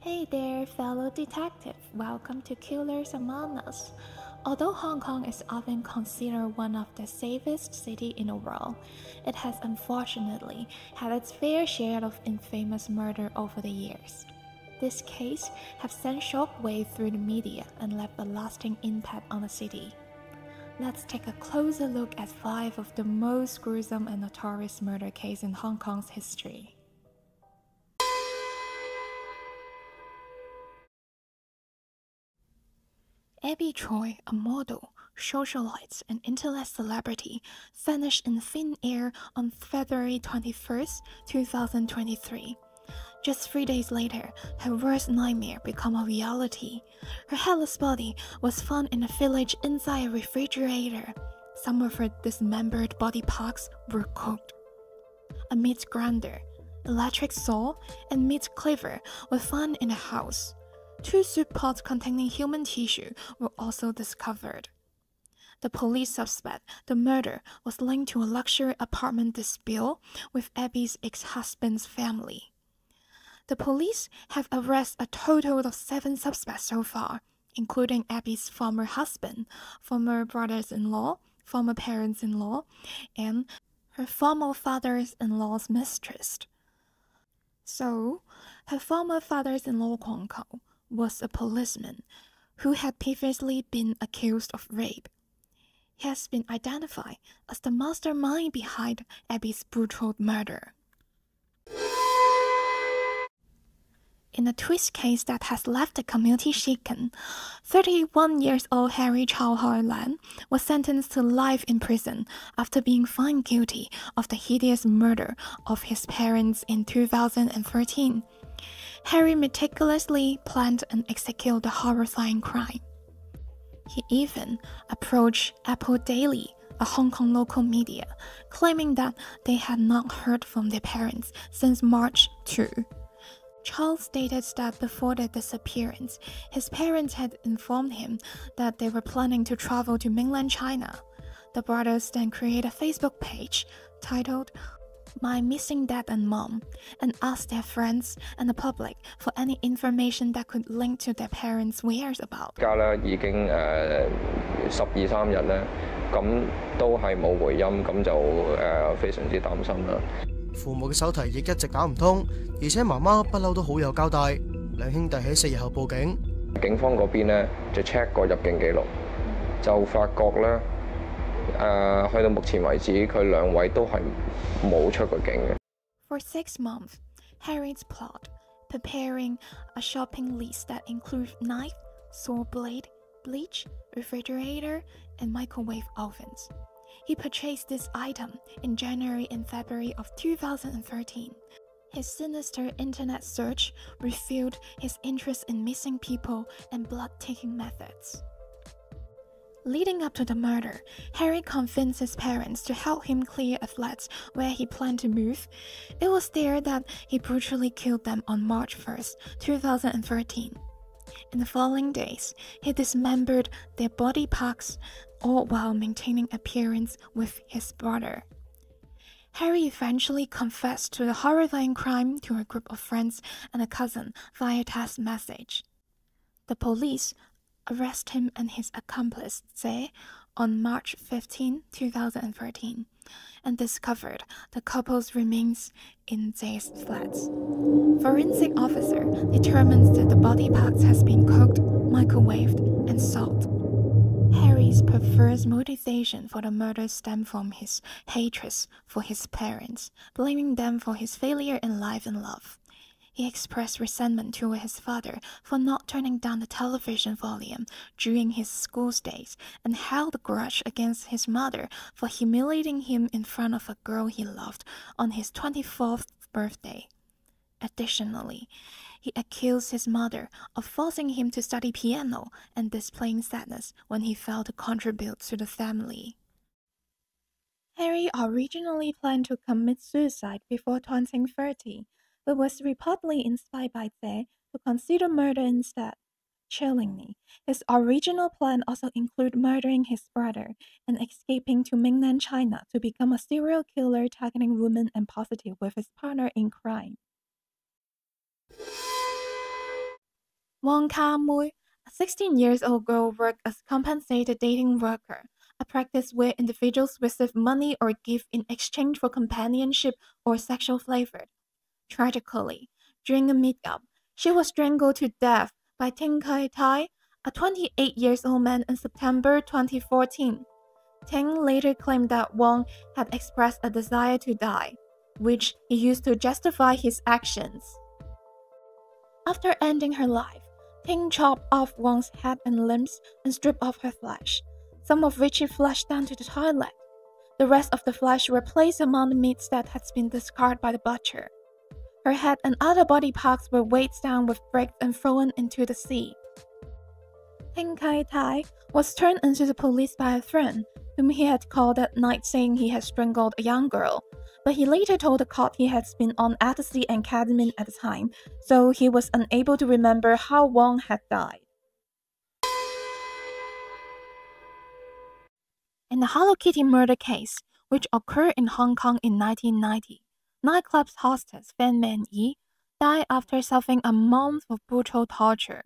Hey there, fellow detective. Welcome to Killers Among Us. Although Hong Kong is often considered one of the safest cities in the world, it has unfortunately had its fair share of infamous murder over the years. This case has sent shockwaves through the media and left a lasting impact on the city. Let's take a closer look at 5 of the most gruesome and notorious murder cases in Hong Kong's history. Abby Choi, a model, socialite, and internet celebrity, vanished in thin air on February 21, 2023. Just 3 days later, her worst nightmare became a reality. Her headless body was found in a village inside a refrigerator. Some of her dismembered body parts were cooked. A meat grinder, electric saw, and meat cleaver were found in the house. 2 soup pots containing human tissue were also discovered. The police suspect the murder was linked to a luxury apartment dispute with Abby's ex-husband's family. The police have arrested a total of 7 suspects so far, including Abby's former husband, former brothers-in-law, former parents-in-law, and her former father-in-law's mistress. So, her former father-in-law Kwong Ko was a policeman who had previously been accused of rape. He has been identified as the mastermind behind Abby's brutal murder. In a twist case that has left the community shaken, 31-year-old Harry Chow Hoi Lan was sentenced to life in prison after being found guilty of the hideous murder of his parents in 2013. Harry meticulously planned and executed the horrifying crime. He even approached Apple Daily, a Hong Kong local media, claiming that they had not heard from their parents since March 2. Charles stated that before their disappearance, his parents had informed him that they were planning to travel to mainland China. The brothers then created a Facebook page titled My Missing Dad and Mom and asked their friends and the public for any information that could link to their parents' whereabouts. 家咧已經12、13日咧，咁都係冇回音，咁就非常之擔心啦。父母嘅手提亦一直打唔通，而且媽媽不嬲都好有交代。兩兄弟喺4日後報警。警方嗰邊咧就 check 過入境記錄，就發覺咧去到目前為止，佢兩位都係冇出過境嘅。For 6 months, Harry's plot, preparing a shopping list that includes knife, saw blade, bleach, refrigerator, and microwave ovens. He purchased this item in January and February of 2013. His sinister internet search revealed his interest in missing people and blood-taking methods. Leading up to the murder, Harry convinced his parents to help him clear a flat where he planned to move. It was there that he brutally killed them on March 1st, 2013. In the following days, he dismembered their body parts, all while maintaining appearance with his brother. Harry eventually confessed to the horrifying crime to a group of friends and a cousin via text message. The police arrested him and his accomplice, Zhe, on March 15, 2013, and discovered the couple's remains in Ze's flat. Forensic officer determines that the body parts has been cooked, microwaved, and salt. Harry's perverse motivation for the murder stemmed from his hatred for his parents, blaming them for his failure in life and love. He expressed resentment toward his father for not turning down the television volume during his school days and held a grudge against his mother for humiliating him in front of a girl he loved on his 24th birthday. Additionally, he accused his mother of forcing him to study piano and displaying sadness when he failed to contribute to the family. Harry originally planned to commit suicide before turning 30, but was reportedly inspired by Zhe to consider murder instead. Chillingly, his original plan also included murdering his brother and escaping to mainland China to become a serial killer targeting women and prostitutes with his partner in crime. Wong Ka-mui, a 16-year-old girl, worked as compensated dating worker, a practice where individuals receive money or gift in exchange for companionship or sexual favor. Tragically, during a meetup, she was strangled to death by Ting Kai-tai, a 28-year-old man, in September 2014. Ting later claimed that Wong had expressed a desire to die, which he used to justify his actions. After ending her life, Ting chopped off Wong's head and limbs and stripped off her flesh, some of which she flushed down to the toilet. The rest of the flesh were placed among the meats that had been discarded by the butcher. Her head and other body parts were weighed down with bricks and thrown into the sea. Ting Kai-tai was turned into the police by a friend, whom he had called that night saying he had strangled a young girl, but he later told the court he had been on ecstasy and ketamine at the time, so he was unable to remember how Wong had died. In the Hello Kitty murder case, which occurred in Hong Kong in 1990, nightclub hostess Fan Man Yi died after suffering a month of brutal torture.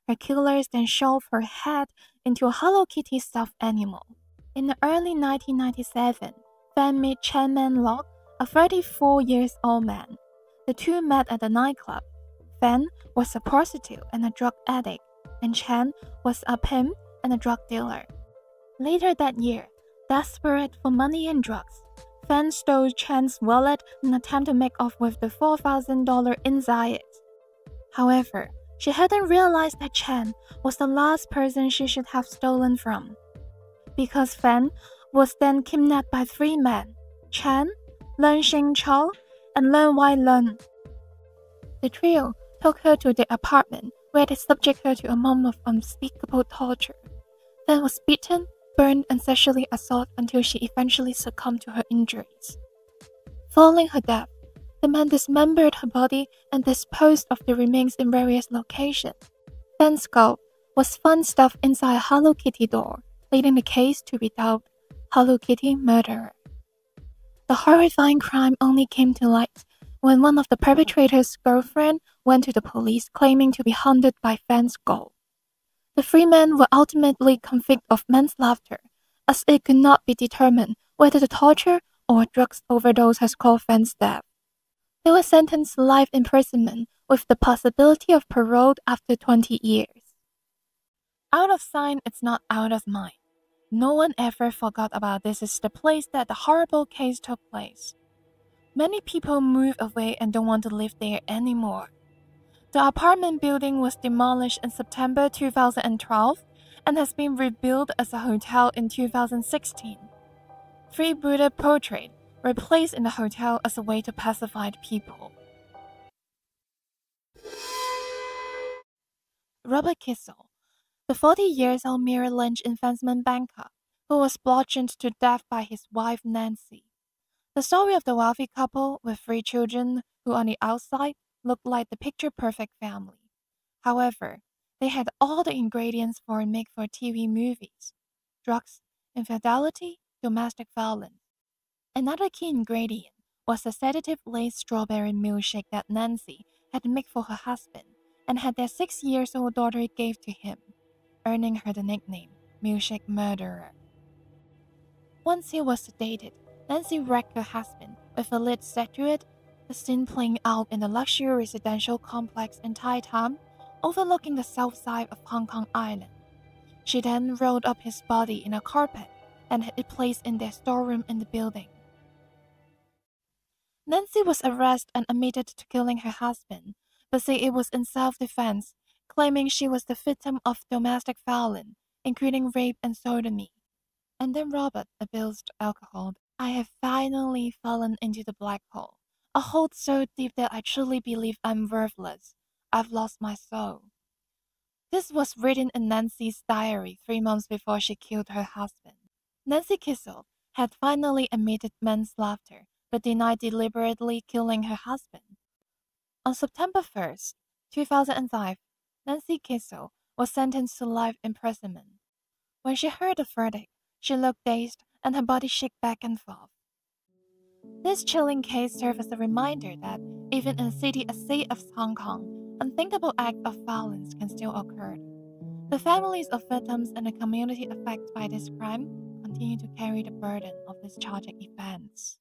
Her killers then shoved her head into a Hello Kitty stuffed animal. In the early 1997, Fan met Chen Man Lok, a 34-year-old man. The two met at a nightclub. Fan was a prostitute and a drug addict, and Chen was a pimp and a drug dealer. Later that year, desperate for money and drugs, Fan stole Chen's wallet in an attempt to make off with the $4,000 inside it. However, she hadn't realized that Chen was the last person she should have stolen from. Because Fan was then kidnapped by three men, Chen, Leung Shing Chao, and Leung Wai Leung. The trio took her to their apartment, where they subjected her to a month of unspeakable torture. Fan was beaten, burned, and sexually assaulted until she eventually succumbed to her injuries. Following her death, the men dismembered her body and disposed of the remains in various locations. Fan's skull was found stuffed inside a Hello Kitty doll, leading the case to be dubbed Hello Kitty Murderer. The horrifying crime only came to light when one of the perpetrator's girlfriend went to the police claiming to be haunted by Fan's skull. The three men were ultimately convicted of manslaughter, as it could not be determined whether the torture or drugs overdose has caused Fan's death. They were sentenced to life imprisonment with the possibility of parole after 20 years. Out of sight, it's not out of mind. No one ever forgot about this is the place that the horrible case took place. Many people moved away and don't want to live there anymore. The apartment building was demolished in September 2012 and has been rebuilt as a hotel in 2016. 3 Buddha portraits were placed in the hotel as a way to pacify the people. Robert Kissel, the 40-year-old Merrill Lynch investment banker who was bludgeoned to death by his wife Nancy. The story of the wealthy couple with 3 children who on the outside looked like the picture-perfect family. However, they had all the ingredients for a make-for-TV movies: drugs, infidelity, domestic violence. Another key ingredient was the sedative-laced strawberry milkshake that Nancy had made for her husband and had their 6-year-old daughter gave to him, earning her the nickname Milkshake Murderer. Once he was sedated, Nancy wrecked her husband with a lit statuette, the scene playing out in the luxury residential complex in Tai Tam, overlooking the south side of Hong Kong Island. She then rolled up his body in a carpet and had it placed in their storeroom in the building. Nancy was arrested and admitted to killing her husband, but said it was in self-defense, claiming she was the victim of domestic violence, including rape and sodomy. And then Robert abused alcohol. I have finally fallen into the black hole, a hole so deep that I truly believe I'm worthless. I've lost my soul. This was written in Nancy's diary 3 months before she killed her husband. Nancy Kissel had finally admitted manslaughter, but denied deliberately killing her husband. On September 1st, 2005, Nancy Kissel was sentenced to life imprisonment. When she heard the verdict, she looked dazed and her body shook back and forth. This chilling case served as a reminder that, even in a city as safe as Hong Kong, unthinkable acts of violence can still occur. The families of victims and the community affected by this crime continue to carry the burden of these tragic events.